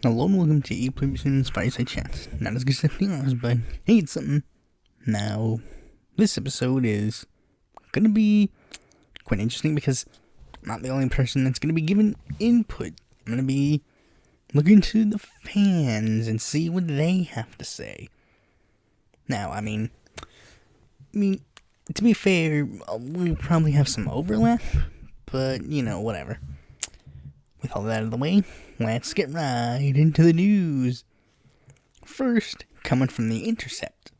Hello and welcome to Pulibrus' Fireside Chat. Not as good as ours, but hey, it's something. Now, this episode is gonna be quite interesting because I'm not the only person that's gonna be giving input. I'm gonna be looking to the fans and see what they have to say. Now, I mean, to be fair, we probably have some overlap, but whatever. With all that out of the way, let's get right into the news. First, coming from The Intercept.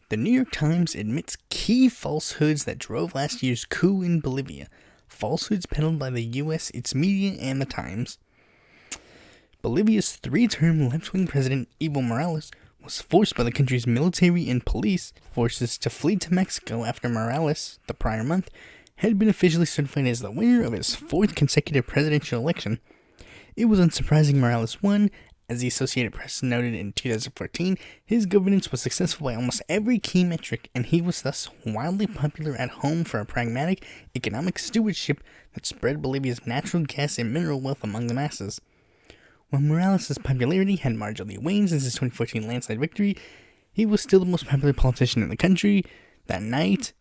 The New York Times admits key falsehoods that drove last year's coup in Bolivia. Falsehoods peddled by the U.S., its media, and the Times. Bolivia's three-term left-wing president, Evo Morales, was forced by the country's military and police forces to flee to Mexico after Morales, the prior month, had been officially certified as the winner of his fourth consecutive presidential election. It was unsurprising Morales won. As the Associated Press noted in 2014, his governance was successful by almost every key metric, and he was thus wildly popular at home for a pragmatic economic stewardship that spread Bolivia's natural gas and mineral wealth among the masses. While Morales' popularity had marginally waned since his 2014 landslide victory, he was still the most popular politician in the country. That night,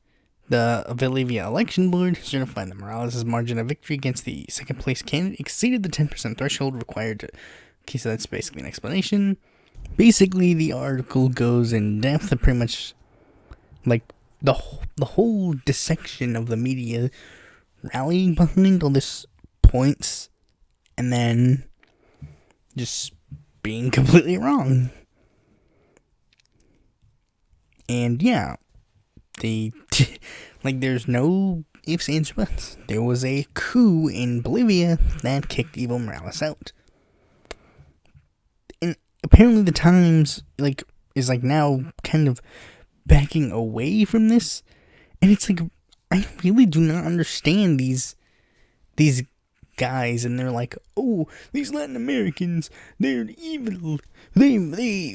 the Bolivia Election Board certified that Morales' margin of victory against the second-place candidate exceeded the 10% threshold required to... Okay, so that's basically an explanation. Basically, the article goes in depth and pretty much, like, the whole dissection of the media rallying behind all this points and then just being completely wrong. And, yeah. There's no ifs, ands, or buts. There was a coup in Bolivia that kicked Evo Morales out. And apparently the Times, is now kind of backing away from this. And it's I really do not understand these guys, and they're like, oh, these Latin Americans, they're evil. They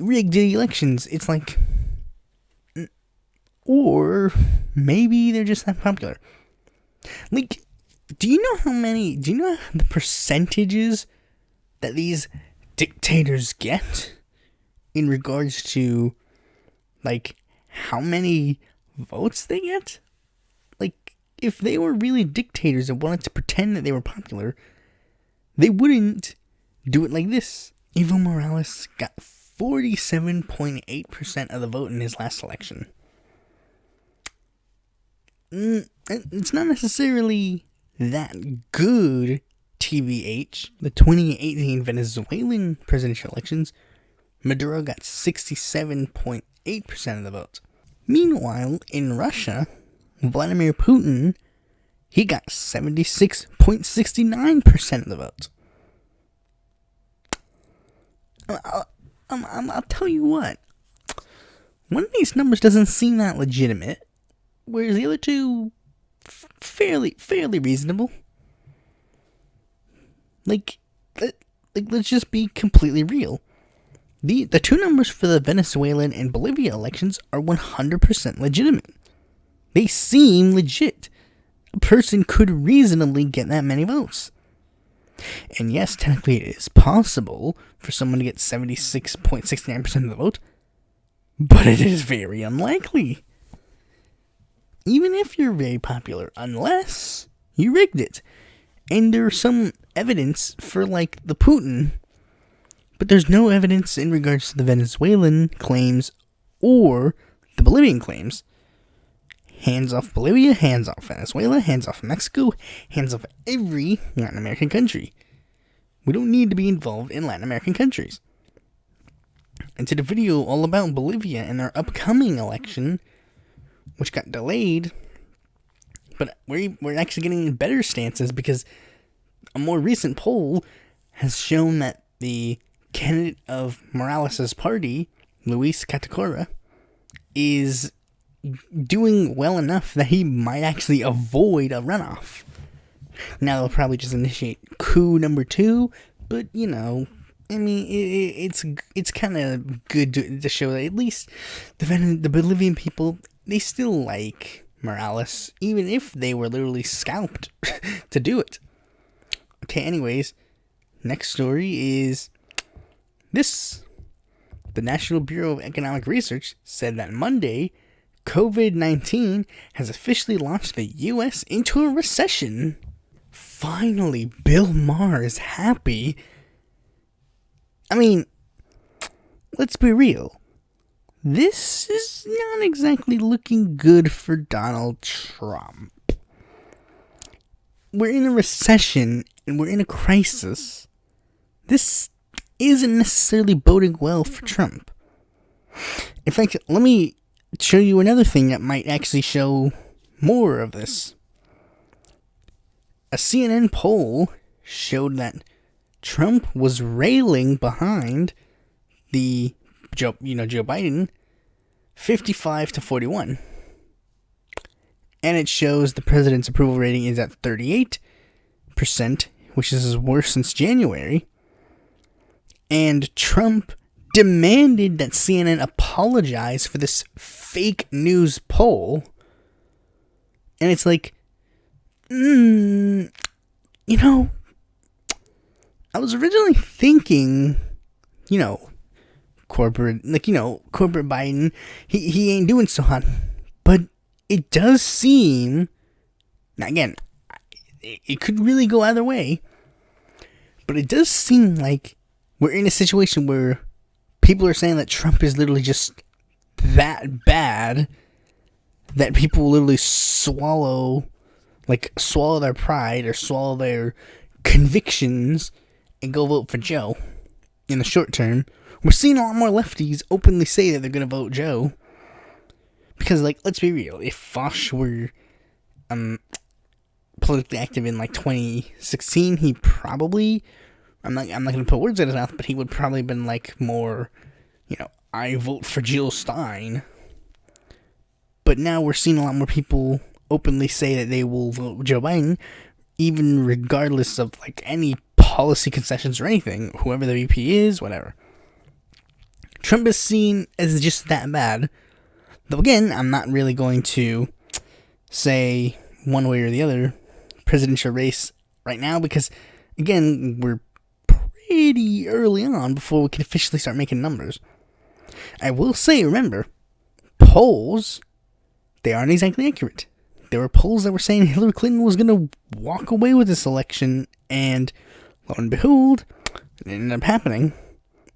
rigged the elections. It's like... Or maybe they're just that popular. Do you know the percentages that these dictators get in regards to, how many votes they get? If they were really dictators and wanted to pretend that they were popular, they wouldn't do it like this. Evo Morales got 47.8% of the vote in his last election. It's not necessarily that good, TBH. The 2018 Venezuelan presidential elections, Maduro got 67.8% of the vote. Meanwhile, in Russia, Vladimir Putin, he got 76.69% of the vote. I'll tell you what. One of these numbers doesn't seem that legitimate, whereas the other two, fairly reasonable. Let's just be completely real. The two numbers for the Venezuelan and Bolivia elections are 100% legitimate. They seem legit. A person could reasonably get that many votes. And yes, technically it is possible for someone to get 76.69% of the vote, but it is very unlikely. Even if you're very popular, unless you rigged it. And there's some evidence for, the Putin, but there's no evidence in regards to the Venezuelan claims or the Bolivian claims. Hands off Bolivia, hands off Venezuela, hands off Mexico, hands off every Latin American country. We don't need to be involved in Latin American countries. I did a video all about Bolivia and their upcoming election, which got delayed, but we're actually getting better stances because a more recent poll has shown that the candidate of Morales' party, Luis Catacora, is doing well enough that he might actually avoid a runoff. Now they'll probably just initiate coup number 2, but it's kind of good to show that at least the Bolivian people, they still like Morales, even if they were literally scalped to do it. Okay, anyways, next story is The National Bureau of Economic Research said that Monday, COVID-19 has officially launched the U.S. into a recession. Finally, Bill Maher is happy. I mean, let's be real. This is not exactly looking good for Donald Trump. We're in a recession and we're in a crisis. This isn't necessarily boding well for Trump. In fact, let me show you another thing that might actually show more of this. A CNN poll showed that Trump was railing behind the Joe Biden 55-41. And it shows the president's approval rating is at 38%, which is his worst since January. And Trump demanded that CNN apologize for this fake news poll. And it's like, I was originally thinking, corporate Biden, he ain't doing so hot. But it does seem, now again, it could really go either way, but it does seem like we're in a situation where people are saying that Trump is literally just that bad that people will literally swallow their pride or swallow their convictions and go vote for Joe in the short term. We're seeing a lot more lefties openly say that they're going to vote Joe. Because, let's be real. If Foch were politically active in, 2016, he probably... I'm not going to put words in his mouth, but he would probably have been, more, I vote for Jill Stein. But now we're seeing a lot more people openly say that they will vote Joe Biden, even regardless of, any policy concessions or anything, whoever the VP is, whatever. Trump is seen as just that bad. Though again, I'm not really going to say one way or the other presidential race right now because, again, we're pretty early on before we can officially start making numbers. I will say, remember, polls, they aren't exactly accurate. There were polls that were saying Hillary Clinton was going to walk away with this election, and lo and behold, it ended up happening.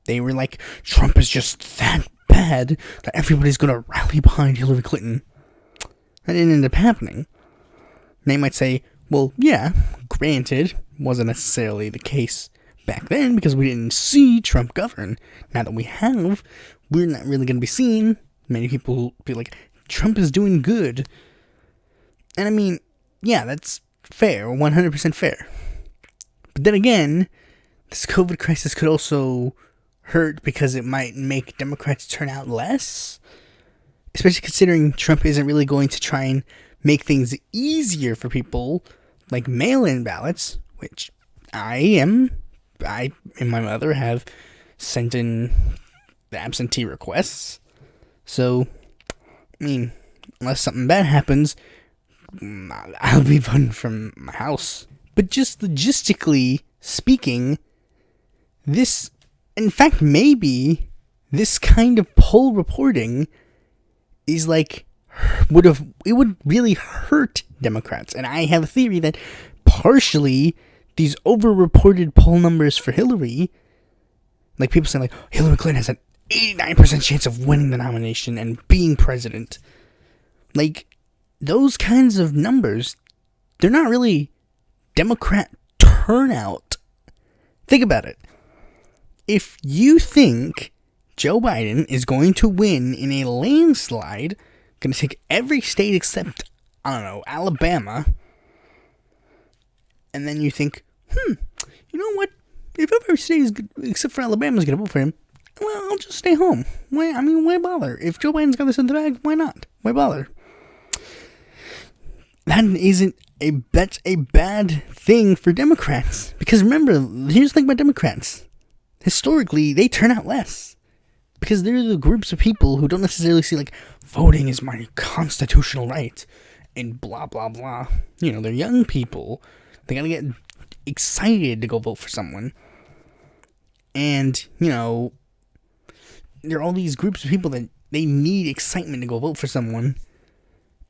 They were like, Trump is just that bad that everybody's going to rally behind Hillary Clinton. That didn't end up happening. They might say, well, yeah, granted, wasn't necessarily the case back then because we didn't see Trump govern. Now that we have, we're not really going to be seeing many people be like, Trump is doing good. And I mean, yeah, that's fair, 100% fair. But then again, this COVID crisis could also hurt because it might make Democrats turn out less. Especially considering Trump isn't really going to try and make things easier for people, like mail-in ballots, which I and my mother have sent in the absentee requests. So, I mean, unless something bad happens, I'll be voting from my house. But just logistically speaking, this, in fact, maybe this kind of poll reporting is it would really hurt Democrats. And I have a theory that partially these over-reported poll numbers for Hillary, people saying Hillary Clinton has an 89% chance of winning the nomination and being president. Those kinds of numbers, they're not really Democrat turnout. Think about it. If you think Joe Biden is going to win in a landslide, going to take every state except, Alabama, and then you think, you know what? If every state except for Alabama is going to vote for him, well, I'll just stay home. Why bother? If Joe Biden's got this in the bag, why not? Why bother? That's a bad thing for Democrats. Because remember, here's the thing about Democrats. Historically, they turn out less. Because they're the groups of people who don't necessarily see, voting is my constitutional right. And blah, blah, blah. They're young people. They gotta get excited to go vote for someone. And, there are all these groups of people that they need excitement to go vote for someone.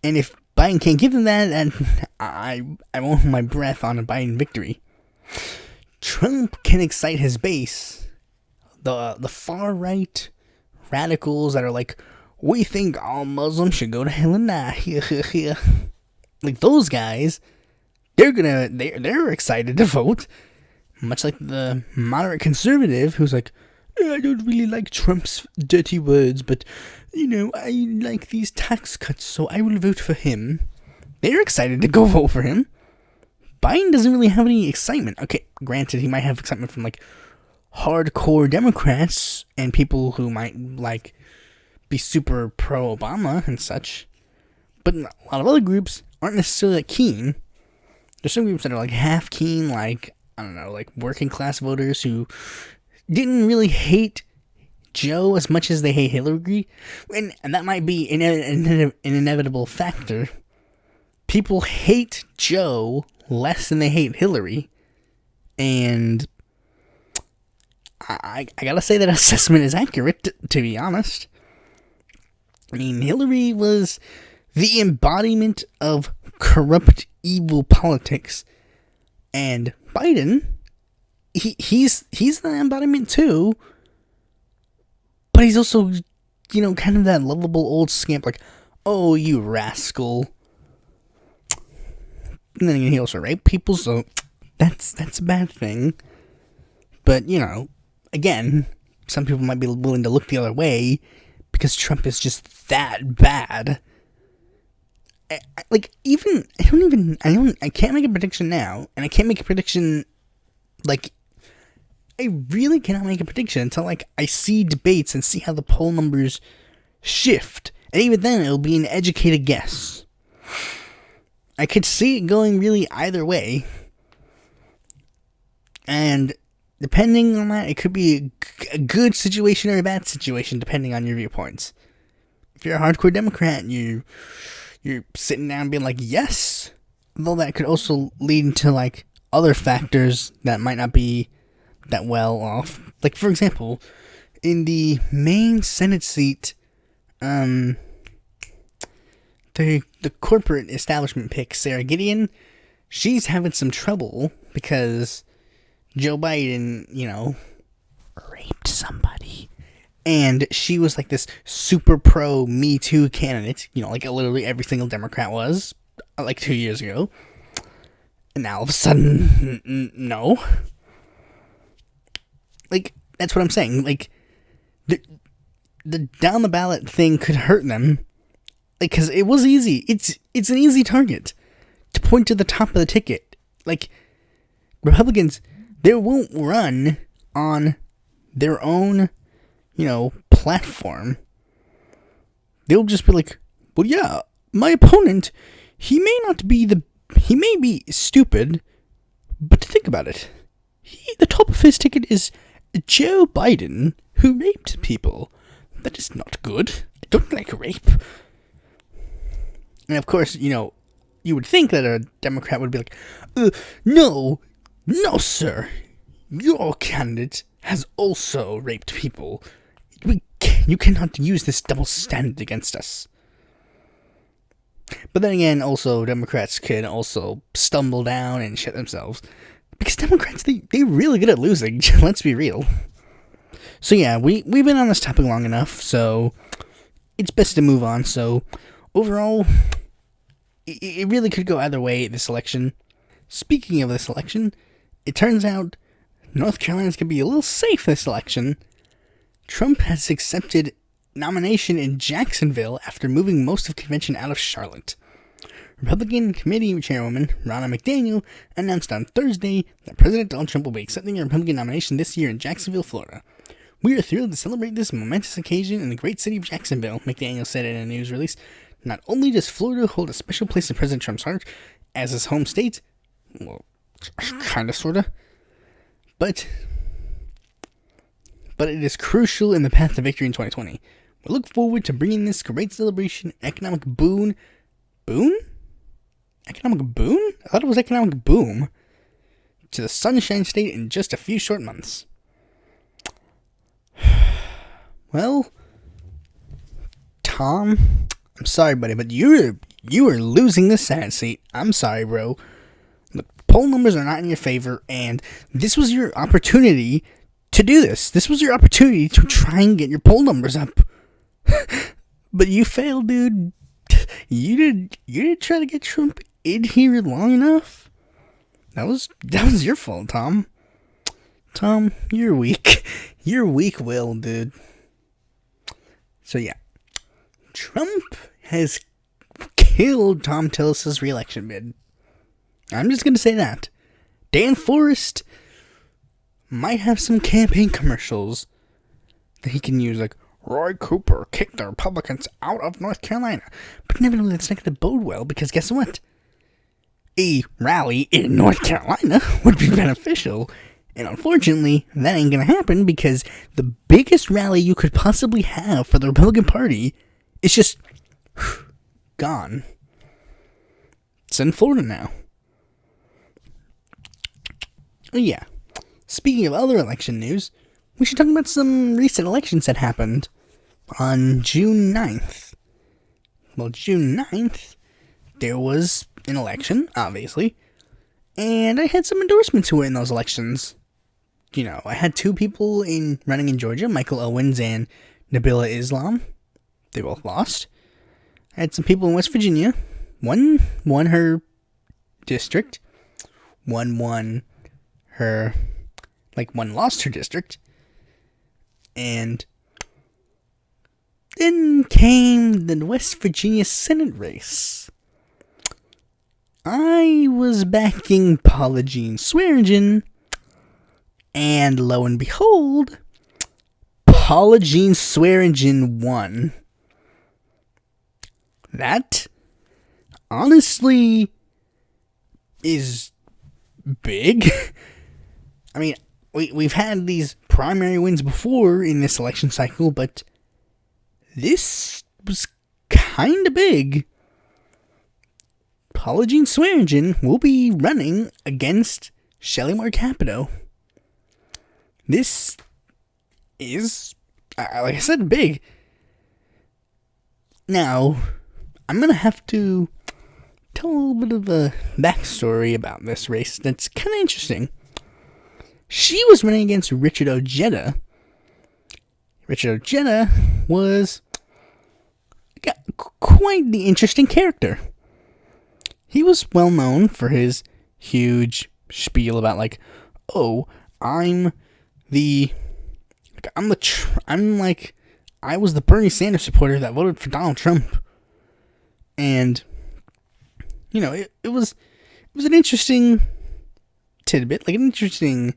And if Biden can't give them that, then I won't hold my breath on a Biden victory. Trump can excite his base. The far-right radicals that are like, we think all Muslims should go to hell and die. Like those guys, they're excited to vote. Much like the moderate conservative who's like, I don't really like Trump's dirty words, but, I like these tax cuts, so I will vote for him. They're excited to go vote for him. Biden doesn't really have any excitement. Okay, granted, he might have excitement from, hardcore Democrats and people who might, be super pro-Obama and such. But a lot of other groups aren't necessarily that keen. There's some groups that are, half keen, working class voters who didn't really hate Joe as much as they hate Hillary. And that might be an inevitable factor. People hate Joe less than they hate Hillary. And I gotta say that assessment is accurate, to be honest. I mean, Hillary was the embodiment of corrupt, evil politics. And Biden, he's the embodiment too. But he's also, kind of that lovable old scamp, oh, you rascal. And then he also raped people, so that's a bad thing. But, again, some people might be willing to look the other way because Trump is just that bad. I can't make a prediction now, and I can't make a prediction, I really cannot make a prediction until, I see debates and see how the poll numbers shift. And even then, it'll be an educated guess. I could see it going really either way. And depending on that, it could be a good situation or a bad situation, depending on your viewpoints. If you're a hardcore Democrat and you're sitting down and being like, yes, though that could also lead into, other factors that might not be that well off. For example, in the main Senate seat, the corporate establishment pick, Sarah Gideon, she's having some trouble because Joe Biden, raped somebody. And she was this super pro Me Too candidate, literally every single Democrat was, 2 years ago. And now all of a sudden, no. That's what I'm saying. The down the ballot thing could hurt them. Because it was easy. It's an easy target to point to the top of the ticket. Republicans, they won't run on their own, platform. They'll just be like, well, yeah, my opponent, he may be stupid, but think about it. The top of his ticket is Joe Biden, who raped people. That is not good. I don't like rape. And of course, you would think that a Democrat would be like, no, sir. Your candidate has also raped people. You cannot use this double standard against us. But then again, also, Democrats can also stumble down and shit themselves. Because Democrats, they're really good at losing, let's be real. So yeah, we've been on this topic long enough, so it's best to move on. So, overall, it really could go either way this election. Speaking of this election, it turns out North Carolina's going to be a little safe this election. Trump has accepted nomination in Jacksonville after moving most of convention out of Charlotte. Republican Committee Chairwoman Ronna McDaniel announced on Thursday that President Donald Trump will be accepting a Republican nomination this year in Jacksonville, Florida. We are thrilled to celebrate this momentous occasion in the great city of Jacksonville, McDaniel said in a news release. Not only does Florida hold a special place in President Trump's heart as his home state, well, kinda, sorta, but it is crucial in the path to victory in 2020. We look forward to bringing this great celebration, economic boon? Economic boon? I thought it was economic boom. To the Sunshine State in just a few short months. Well, Tom, I'm sorry, buddy, but you are losing the Senate seat. I'm sorry, bro. The poll numbers are not in your favor, and this was your opportunity to do this. This was your opportunity to try and get your poll numbers up. But you failed, dude. You didn't try to get Trump in here long enough. That was your fault, Tom. Tom, you're weak. You're weak-willed, dude. So yeah, Trump has killed Tom Tillis's re-election bid. I'm just gonna say that. Dan Forrest might have some campaign commercials that he can use, like, Roy Cooper kicked the Republicans out of North Carolina. But nevertheless, that's not going to bode well, because guess what? A rally in North Carolina would be beneficial. And unfortunately, that ain't going to happen, because the biggest rally you could possibly have for the Republican Party is just gone. It's in Florida now. Oh yeah. Speaking of other election news, we should talk about some recent elections that happened on June 9th. Well, June 9th, there was an election, obviously, and I had some endorsements who were in those elections. You know, I had two people running in Georgia, Michael Owens and Nabila Islam. They both lost. I had some people in West Virginia. One won her district. One lost her district. And then came the West Virginia Senate race. I was backing Paula Jean Swearengin, and lo and behold, Paula Jean Swearengin won. That, honestly, is big. I mean, we've had these primary wins before in this election cycle, but this was kind of big. Paula Jean Swearengin will be running against Shelley Moore Capito. This is, like I said, big. Now, I'm going to have to tell a little bit of a backstory about this race that's kind of interesting. She was running against Richard Ojeda. Richard Ojeda was quite the interesting character. He was well known for his huge spiel about, like, oh, I was the Bernie Sanders supporter that voted for Donald Trump. And, you know, it was an interesting tidbit, like an interesting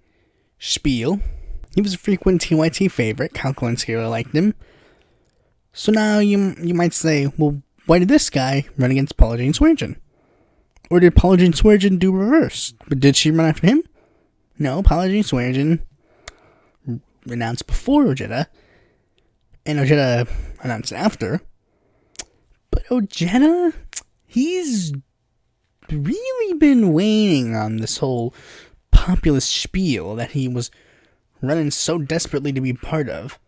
spiel. He was a frequent TYT favorite. Kyle Kalinske really liked him. So now you might say, well, why did this guy run against Paula Jean Swearengin? Or did Paula Jean Swearengin do reverse? But did she run after him? No, Paula Jean Swearengin announced before Ojeda, and Ojeda announced after. But Ojeda, he's really been waning on this whole populist spiel that he was running so desperately to be part of.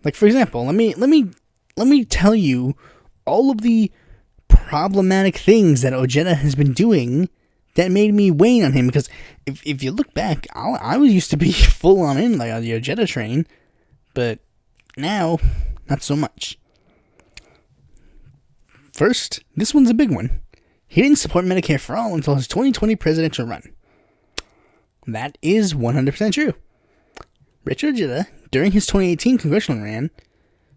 Like, for example, let me tell you all of the problematic things that Ojeda has been doing that made me wane on him, because if you look back, I was used to be full on in, like, on the Ojeda train, but now, not so much. First, this one's a big one. He didn't support Medicare for All until his 2020 presidential run. That is 100% true. Richard Ojeda, during his 2018 congressional run,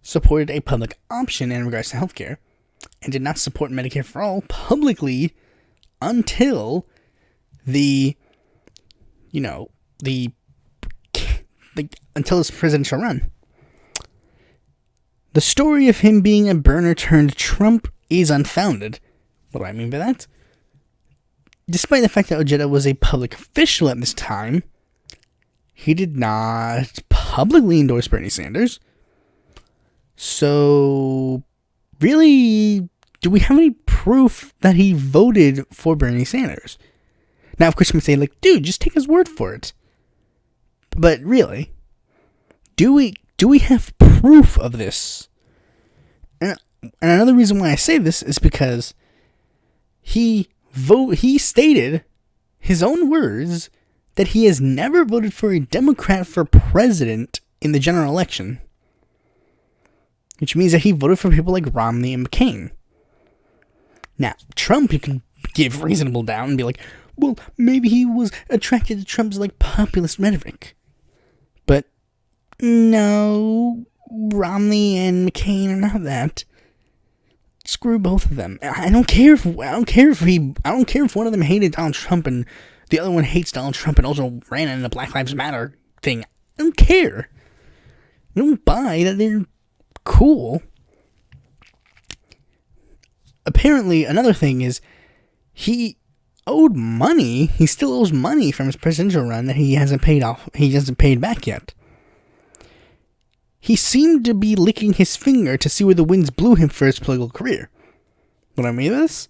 supported a public option in regards to healthcare, and did not support Medicare for All publicly until until his presidential run. The story of him being a burner turned Trump is unfounded. What do I mean by that? Despite the fact that Ojeda was a public official at this time, he did not publicly endorse Bernie Sanders. So, really, do we have any proof that he voted for Bernie Sanders? Now, of course, you might say, like, dude, just take his word for it. But really, do we have proof proof of this. And another reason why I say this is because he stated his own words that he has never voted for a Democrat for president in the general election. Which means that he voted for people like Romney and McCain. Now, Trump, you can give reasonable doubt and be like, well, maybe he was attracted to Trump's, like, populist rhetoric. But, no, Romney and McCain are not that. Screw both of them. I don't care if one of them hated Donald Trump and the other one hates Donald Trump and also ran in the Black Lives Matter thing. I don't care. I don't buy that they're cool. Apparently, another thing is he owed money. He still owes money from his presidential run that he hasn't paid off. He hasn't paid back yet. He seemed to be licking his finger to see where the winds blew him for his political career. What I mean by this?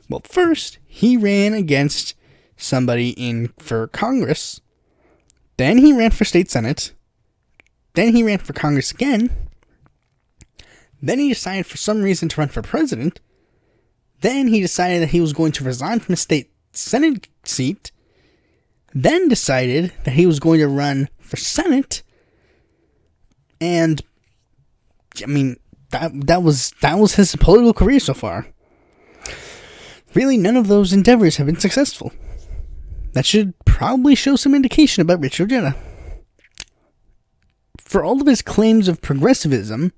Well, first, he ran against somebody for Congress. Then he ran for state senate. Then he ran for Congress again. Then he decided for some reason to run for president. Then he decided that he was going to resign from his state senate seat. Then decided that he was going to run for senate. And, I mean, that was his political career so far. Really, none of those endeavors have been successful. That should probably show some indication about Richard Ojeda. For all of his claims of progressivism,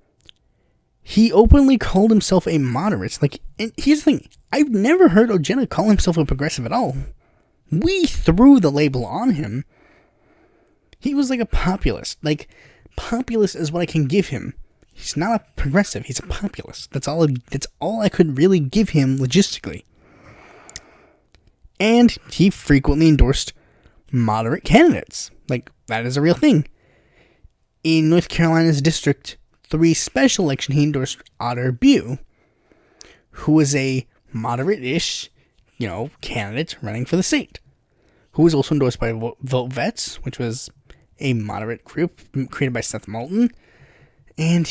he openly called himself a moderate. Like, and here's the thing. I've never heard Ojeda call himself a progressive at all. We threw the label on him. He was like a populist. Like, populist is what I can give him. He's not a progressive. He's a populist. That's all I could really give him logistically. And he frequently endorsed moderate candidates. Like, that is a real thing. In North Carolina's District 3 special election, he endorsed Otter Bew, who was a moderate-ish, candidate running for the state, who was also endorsed by Vote Vets, which was a moderate group created by Seth Moulton. And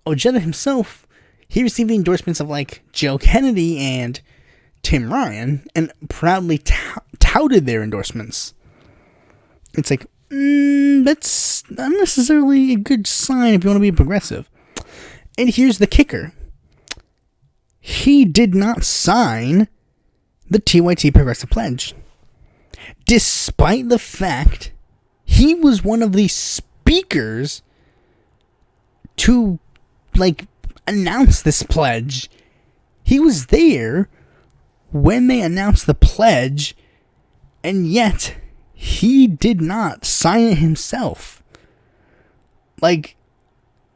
Ojeda himself, he received the endorsements of, like, Joe Kennedy and Tim Ryan, and proudly touted their endorsements. It's like, that's not necessarily a good sign if you want to be progressive. And here's the kicker. He did not sign the TYT Progressive Pledge. Despite the fact he was one of the speakers to, like, announce this pledge. He was there when they announced the pledge, and yet he did not sign it himself. Like,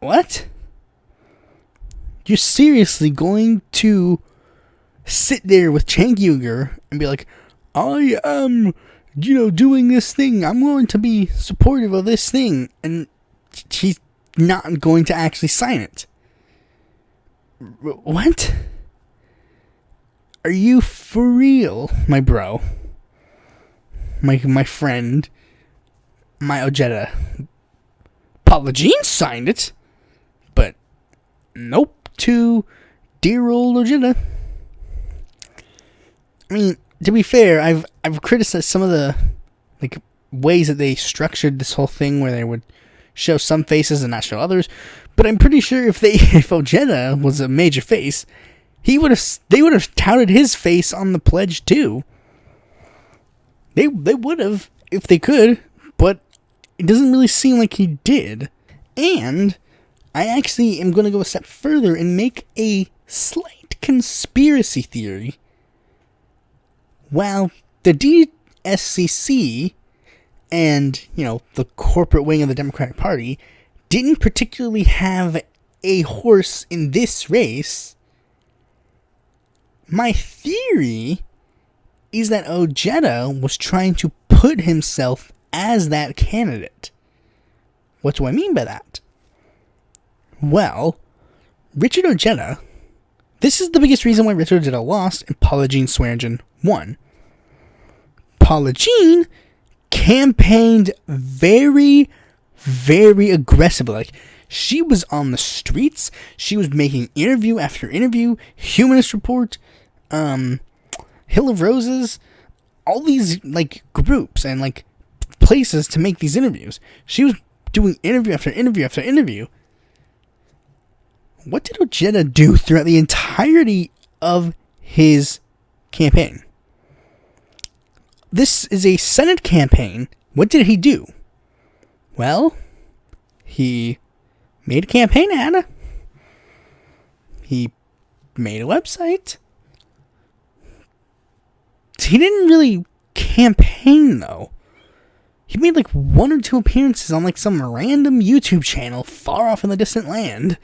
what? You're seriously going to sit there with Cenk Uygur and be like, I am, doing this thing. I'm going to be supportive of this thing. And he's not going to actually sign it. What? Are you for real, my bro? My friend, my Ojeda. Paula Jean signed it, but nope to dear old Ojeda. I mean, to be fair, I've criticized some of the ways that they structured this whole thing, where they would show some faces and not show others. But I'm pretty sure if Ojeda was a major face, they would have touted his face on the pledge too. They would have if they could, but it doesn't really seem like he did. And I actually am going to go a step further and make a slight conspiracy theory. While the DSCC and, the corporate wing of the Democratic Party didn't particularly have a horse in this race, my theory is that Ojeda was trying to put himself as that candidate. What do I mean by that? Well, Richard Ojeda, this is the biggest reason why Richard Ojeda lost and Paula Jean Swearengin won. Paula Jean campaigned very, very aggressively. Like, She was on the streets. She was making interview after interview, Humanist Report, Hill of Roses, all these, like, groups and, like, places to make these interviews. She was doing interview after interview after interview. What did Ojeda do throughout the entirety of his campaign? This is a Senate campaign. What did he do? Well, he made a campaign ad. He made a website. He didn't really campaign, though. He made like 1 or 2 appearances on like some random YouTube channel far off in the distant land.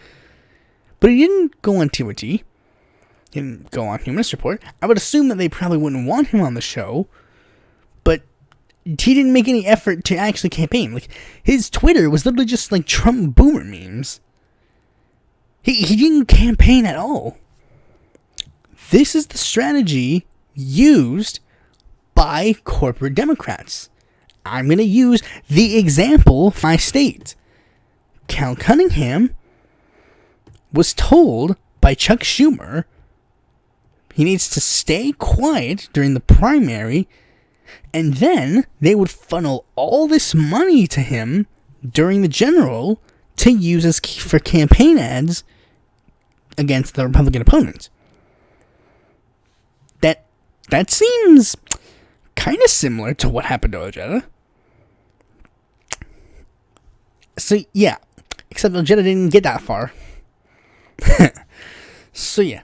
But he didn't go on TOT. He didn't go on Humanist Report. I would assume that they probably wouldn't want him on the show. But he didn't make any effort to actually campaign. Like, his Twitter was literally just like Trump boomer memes. He didn't campaign at all. This is the strategy used by corporate Democrats. I'm going to use the example of my state. Cal Cunningham was told by Chuck Schumer he needs to stay quiet during the primary, and then they would funnel all this money to him during the general to use as for campaign ads against the Republican opponents. That seems kind of similar to what happened to Ojeda. So, yeah. Except Ojeda didn't get that far. So, yeah.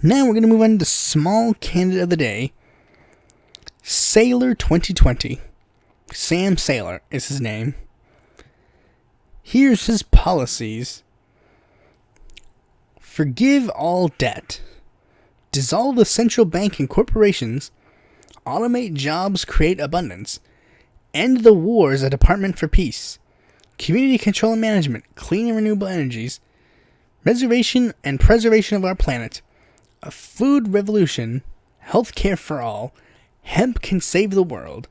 Now we're going to move on to small candidate of the day. Sailor 2020. Sam Sailor is his name. Here's his policies. Forgive all debt. Dissolve the central bank and corporations. Automate jobs, create abundance. End the war as a department for peace. Community control and management. Clean and renewable energies. Reservation and preservation of our planet. A food revolution. Healthcare for all. Hemp can save the world.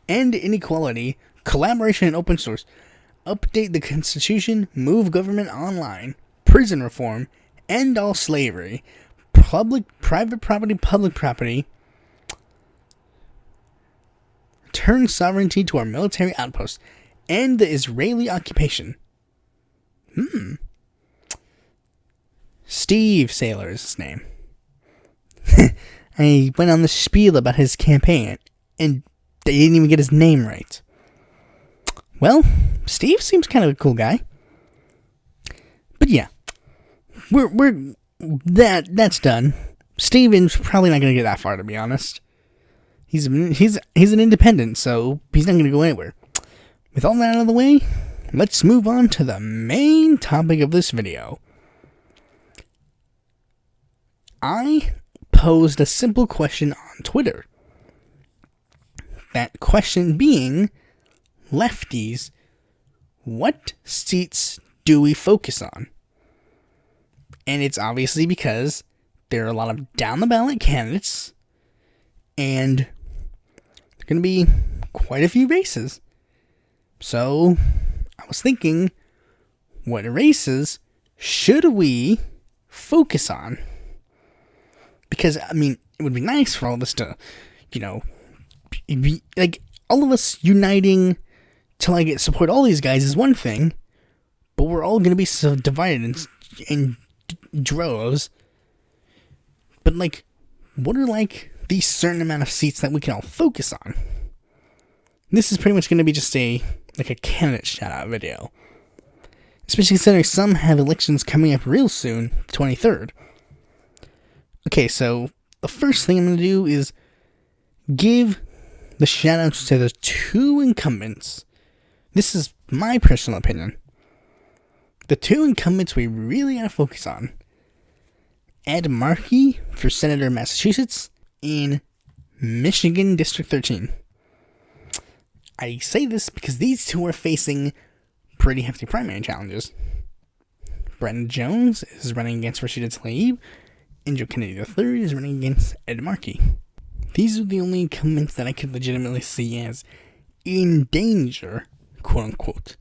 End inequality. Collaboration and open source. Update the Constitution. Move government online. Prison reform. End all slavery. Private property, public property. Return sovereignty to our military outposts. End the Israeli occupation. Steve Sailor is his name. I went on the spiel about his campaign, and they didn't even get his name right. Well, Steve seems kind of a cool guy. But yeah, that's done. Steven's probably not going to get that far, to be honest. He's an independent, so he's not going to go anywhere. With all that out of the way, let's move on to the main topic of this video. I posed a simple question on Twitter. That question being, lefties, what seats do we focus on? And it's obviously because there are a lot of down-the-ballot candidates, and there are going to be quite a few races. So, I was thinking, what races should we focus on? Because, I mean, it would be nice for all of us to, all of us uniting to, support all these guys is one thing, but we're all going to be so divided in droves. But, what are, these certain amount of seats that we can all focus on? This is pretty much going to be just a candidate shout-out video. Especially considering some have elections coming up real soon, 23rd. Okay, so the first thing I'm going to do is give the shout-outs to the 2 incumbents. This is my personal opinion. The 2 incumbents we really got to focus on. Ed Markey for Senator Massachusetts in Michigan District 13. I say this because these 2 are facing pretty hefty primary challenges. Brenda Jones is running against Rashida Tlaib, and Joe Kennedy III is running against Ed Markey. These are the only incumbents that I could legitimately see as in danger, quote-unquote,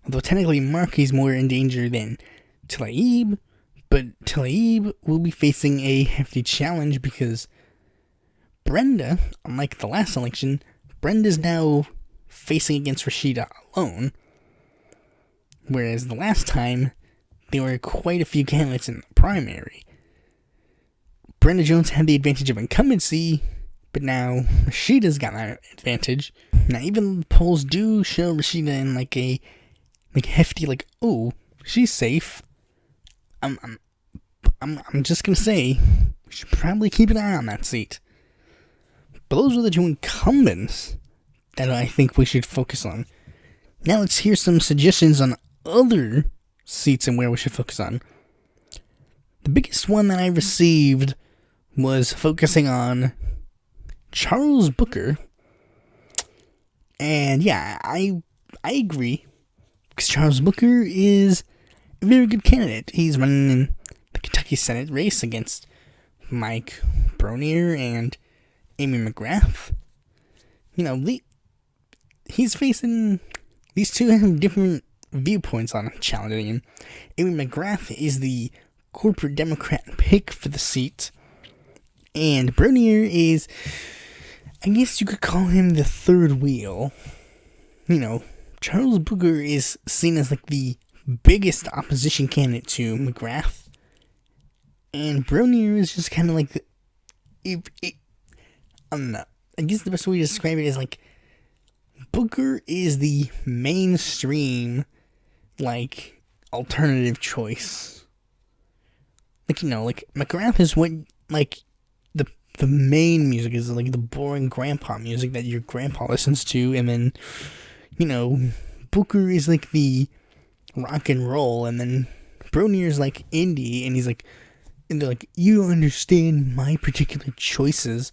Although technically Mark is more in danger than Tlaib, but Tlaib will be facing a hefty challenge because Brenda, unlike the last election, Brenda's now facing against Rashida alone, whereas the last time, there were quite a few candidates in the primary. Brenda Jones had the advantage of incumbency, but now Rashida's got that advantage. Now even the polls do show Rashida in like a hefty, oh, she's safe. I'm just gonna say, we should probably keep an eye on that seat. But those are the two incumbents that I think we should focus on. Now let's hear some suggestions on other seats and where we should focus on. The biggest one that I received was focusing on Charles Booker. And yeah, I agree. Because Charles Booker is a very good candidate. He's running in the Kentucky Senate race against Mike Bronier and Amy McGrath. He's facing... These two have different viewpoints on challenging him. Amy McGrath is the corporate Democrat pick for the seat. And Bronier is... I guess you could call him the third wheel. Charles Booker is seen as the biggest opposition candidate to McGrath. And Bronier is just kind of I don't know. I guess the best way to describe it is Booker is the mainstream, alternative choice. McGrath is what, the main music is, the boring grandpa music that your grandpa listens to, and then, Booker is, the rock and roll, and then Bronier's, indie, and he's, and they're you don't understand my particular choices.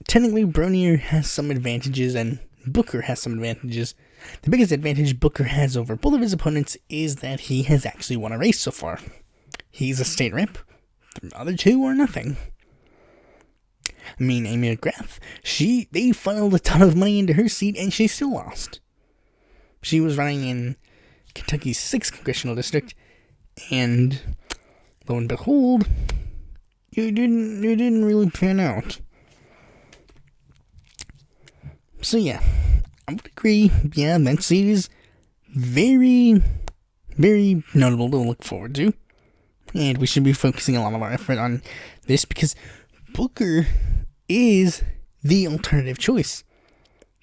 Technically, Bronier has some advantages, and Booker has some advantages. The biggest advantage Booker has over both of his opponents is that he has actually won a race so far. He's a state rep. The other two are nothing. Amy McGrath, they funneled a ton of money into her seat, and she still lost. She was running in Kentucky's 6th congressional district, and lo and behold, it didn't really pan out. So yeah, I would agree. Yeah, that seat is very, very notable to look forward to. And we should be focusing a lot of our effort on this because Booker is the alternative choice.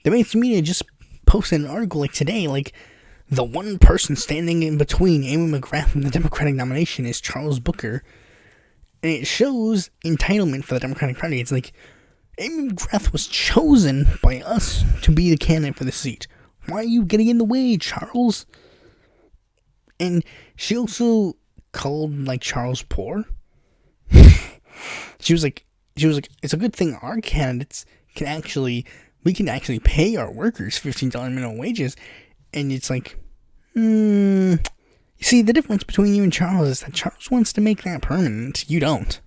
The mainstream media just posted an article today, the one person standing in between Amy McGrath and the Democratic nomination is Charles Booker. And it shows entitlement for the Democratic Party. It's Amy McGrath was chosen by us to be the candidate for the seat. Why are you getting in the way, Charles? And she also called Charles poor. She was like, it's a good thing our candidates we can actually pay our workers $15 minimum wages. And it's you see, the difference between you and Charles is that Charles wants to make that permanent. You don't.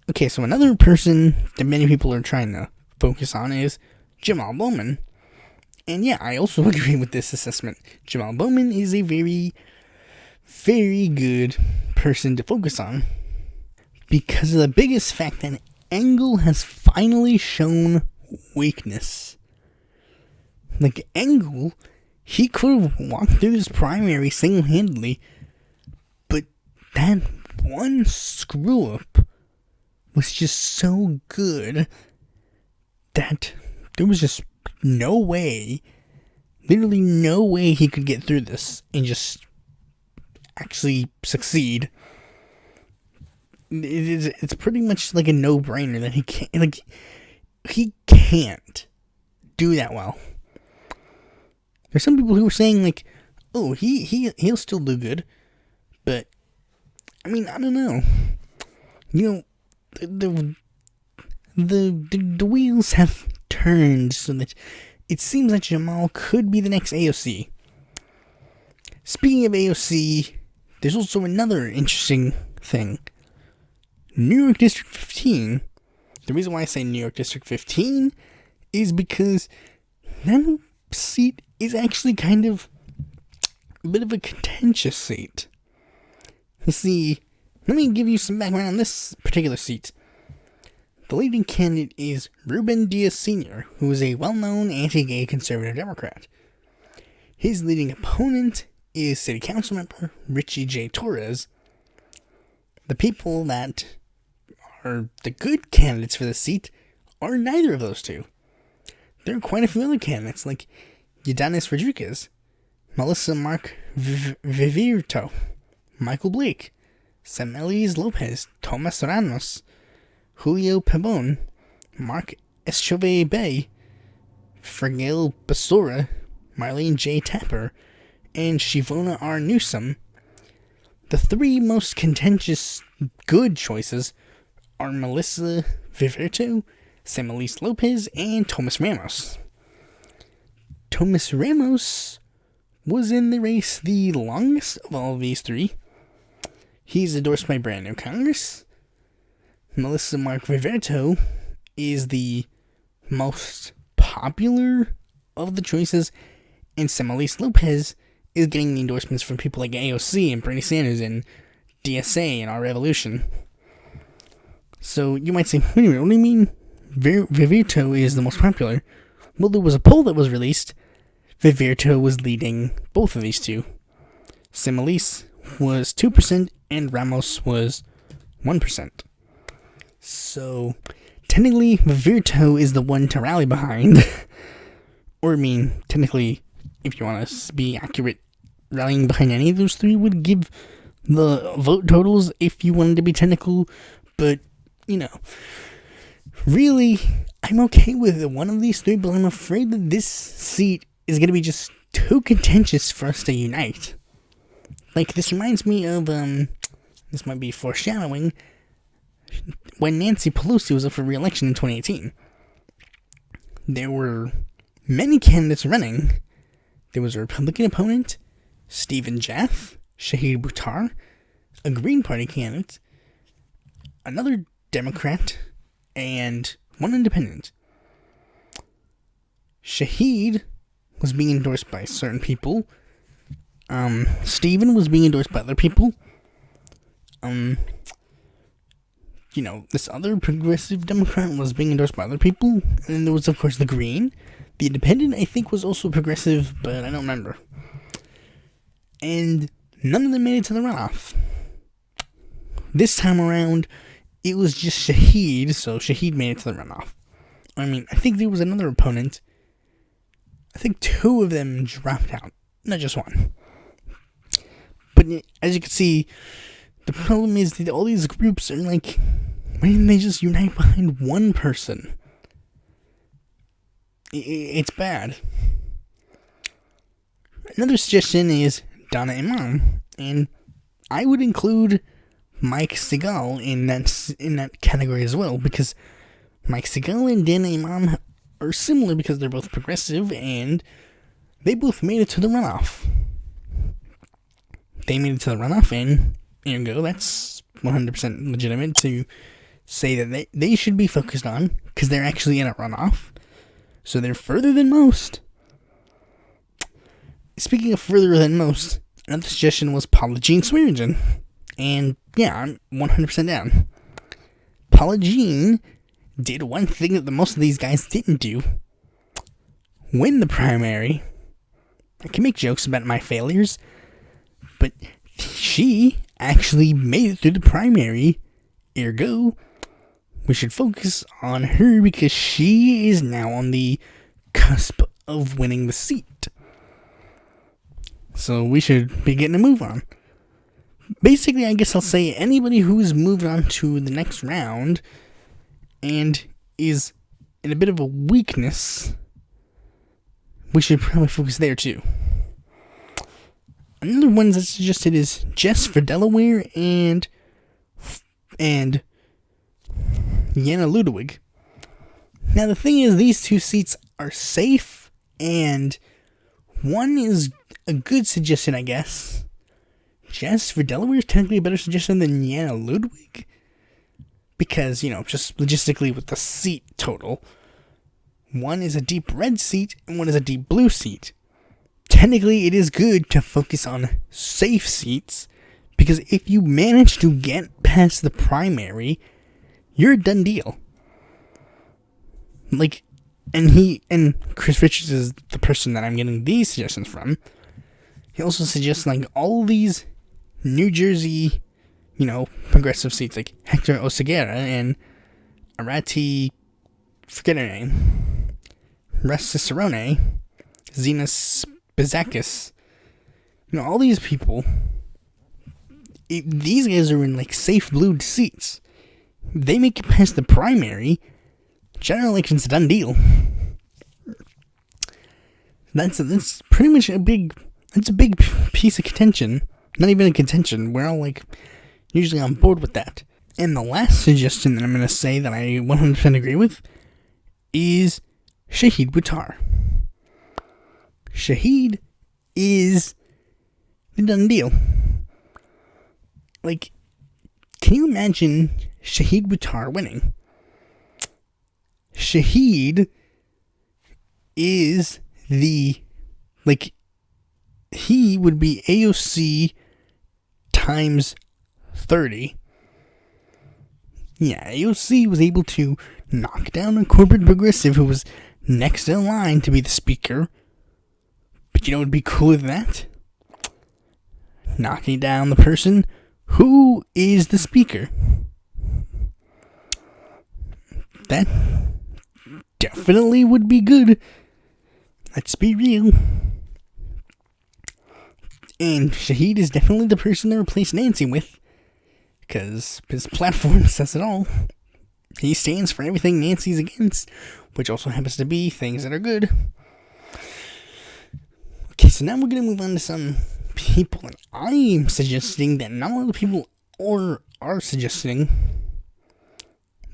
Okay, so another person that many people are trying to focus on is Jamal Bowman. And yeah, I also agree with this assessment. Jamal Bowman is a very, very good person to focus on because of the biggest fact that Engel has finally shown weakness. Engel, he could have walked through this primary single-handedly, but that one screw-up was just so good that there was just no way, literally no way he could get through this and just actually succeed. It's pretty much a no-brainer that he can't do that well. There's some people who are saying oh, he'll still do good, but I don't know. The wheels have turned so that it seems like Jamal could be the next AOC. Speaking of AOC, there's also another interesting thing. New York District 15. The reason why I say New York District 15 is because that seat is actually kind of a bit of a contentious seat. You see, let me give you some background on this particular seat. The leading candidate is Ruben Diaz Sr., who is a well-known anti-gay conservative Democrat. His leading opponent is City Council member Richie J. Torres. The people that are the good candidates for the seat are neither of those two. There are quite a few other candidates, like Ydanis Rodriguez, Melissa Mark-Viverito, Michael Blake, Samelis Lopez, Tomas Ramos, Julio Pabon, Mark Eschove Bay, Fragile Basura, Marlene J. Tapper, and Shivona R. Newsom. The three most contentious good choices are Melissa Viverito, Samelis Lopez, and Tomas Ramos. Tomas Ramos was in the race the longest of all of these three. He's endorsed by Brand New Congress. Melissa Mark-Viverito is the most popular of the choices, and Samelis Lopez is getting the endorsements from people like AOC and Bernie Sanders and DSA and Our Revolution. So you might say, wait a minute, what do you mean Viverito is the most popular? Well, there was a poll that was released. Viverito was leading both of these two. Samelis was 2% and Ramos was 1%. So, technically, Viverito is the one to rally behind. Or, technically, if you want to be accurate, rallying behind any of those three would give the vote totals if you wanted to be technical. But, really, I'm okay with one of these three, but I'm afraid that this seat is going to be just too contentious for us to unite. Like, this reminds me of, this might be foreshadowing, when Nancy Pelosi was up for re-election in 2018. There were many candidates running. There was a Republican opponent, Stephen Jaff, Shahid Buttar, a Green Party candidate, another Democrat, and one independent. Shahid was being endorsed by certain people. Stephen was being endorsed by other people. This other progressive Democrat was being endorsed by other people. And then there was, of course, the Green. The Independent, I think, was also progressive, but I don't remember. And none of them made it to the runoff. This time around, it was just Shahid, so Shahid made it to the runoff. I think there was another opponent. I think two of them dropped out, not just one. But as you can see, the problem is that all these groups are like, why didn't they just unite behind one person? It's bad. Another suggestion is Donna Imam, and I would include Mike Segal in that category as well, because Mike Segal and Donna Imam are similar because they're both progressive, and they both made it to the runoff. They made it to the runoff, and there you go, that's 100% legitimate to say that they should be focused on, because they're actually in a runoff, so they're further than most. Speaking of further than most, another suggestion was Paula Jean Swearingen, and yeah, I'm 100% down. Paula Jean did one thing that the most of these guys didn't do: win the primary. I can make jokes about my failures, but she actually made it through the primary. Ergo, we should focus on her because she is now on the cusp of winning the seat. So we should be getting a move on. Basically, I guess I'll say anybody who's moved on to the next round and is in a bit of a weakness, we should probably focus there too. Another one that's suggested is Jess for Delaware and Yana Ludwig. Now the thing is, these two seats are safe, and one is a good suggestion, I guess. Jess for Delaware is technically a better suggestion than Yana Ludwig, because, just logistically with the seat total, one is a deep red seat and one is a deep blue seat. technically it is good to focus on safe seats, because if you manage to get past the primary, you're a done deal. Like, and Chris Richards is the person that I'm getting these suggestions from. He also suggests, like, all these New Jersey, progressive seats, like Hector Oseguera and Arati, forget her name, Cicerone, Zenas Bizakis, all these people, these guys are in, like, safe blued seats. They make it past the primary, general election's a done deal. That's pretty much a big piece of contention. Not even a contention. We're all, like, usually on board with that. And the last suggestion that I'm going to say that I 100% agree with is Shahid Buttar. Shahid is the done deal. Like, can you imagine Shahid Buttar winning? Shahid is he would be AOC times 30. Yeah, AOC was able to knock down a corporate progressive who was next in line to be the speaker. But what would be cooler than that? Knocking down the person who is the speaker. That definitely would be good. Let's be real. And Shahid is definitely the person to replace Nancy with, because his platform says it all. He stands for everything Nancy's against, which also happens to be things that are good. Okay, so now we're going to move on to some people that I'm suggesting that not a lot of people are suggesting.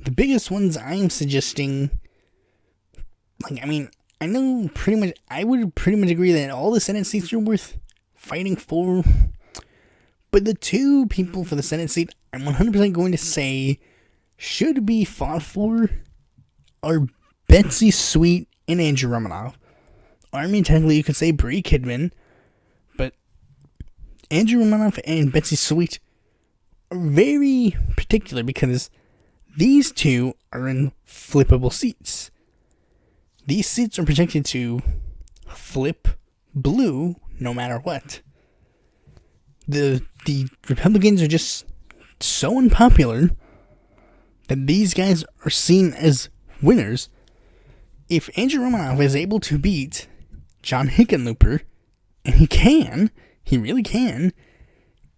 The biggest ones I'm suggesting, I know I would pretty much agree that all the Senate seats are worth fighting for. But the two people for the Senate seat I'm 100% going to say should be fought for are Betsy Sweet and Andrew Romanoff. Technically you could say Bree Kidman, but Andrew Romanoff and Betsy Sweet are very particular because these two are in flippable seats. These seats are projected to flip blue no matter what. The Republicans are just so unpopular that these guys are seen as winners. If Andrew Romanoff is able to beat John Hickenlooper, and he really can,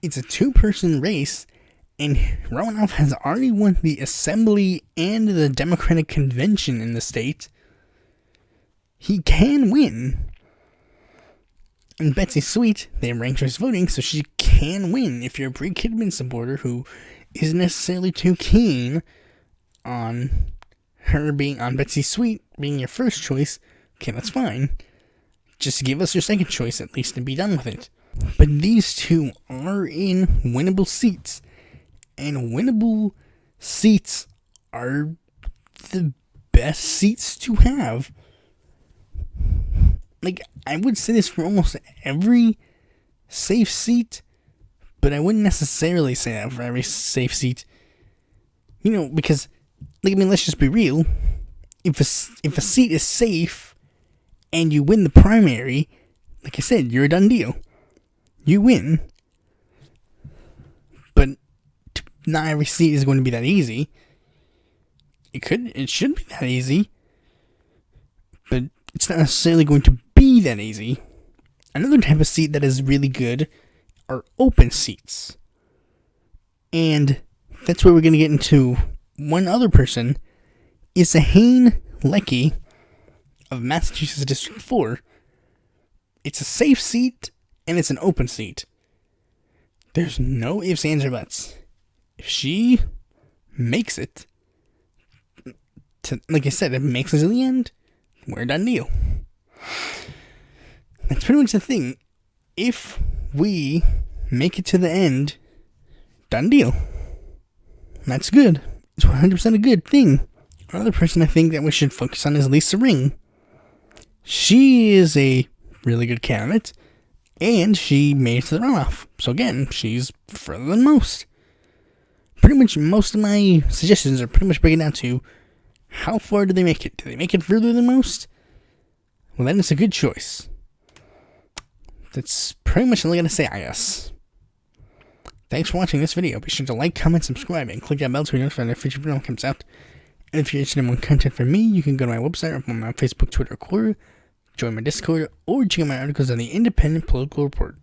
it's a two-person race, and Romanoff has already won the Assembly and the Democratic Convention in the state. He can win. And Betsy Sweet, they have ranked choice voting, so she can win. If you're a Bree Kidman supporter who isn't necessarily too keen on Betsy Sweet being your first choice, okay, that's fine. Just give us your second choice at least and be done with it. But these two are in winnable seats. And winnable seats are the best seats to have. I would say this for almost every safe seat, but I wouldn't necessarily say that for every safe seat. Because, let's just be real. If a seat is safe and you win the primary, like I said, you're a done deal. You win. But not every seat is going to be that easy. It should be that easy, but it's not necessarily going to be that easy. Another type of seat that is really good are open seats. And that's where we're going to get into one other person, is Sahane Leckie of Massachusetts District 4. It's a safe seat, and it's an open seat. There's no ifs, ands, or buts. If she makes it, like I said, if it makes it to the end, we're a done deal. That's pretty much the thing. If we make it to the end, done deal. That's good. It's 100% a good thing. Another person I think that we should focus on is Lisa Ring. She is a really good candidate, and she made it to the runoff. So again, she's further than most. Pretty much most of my suggestions are pretty much breaking down to how far do they make it? Do they make it further than most? Well, then it's a good choice. That's pretty much all I gotta say, I guess. Thanks for watching this video. Be sure to like, comment, subscribe, and click that bell so you know when a future video comes out. And if you're interested in more content from me, you can go to my website or on my Facebook, Twitter, or Quora, join my Discord, or check out my articles on the Independent Political Report.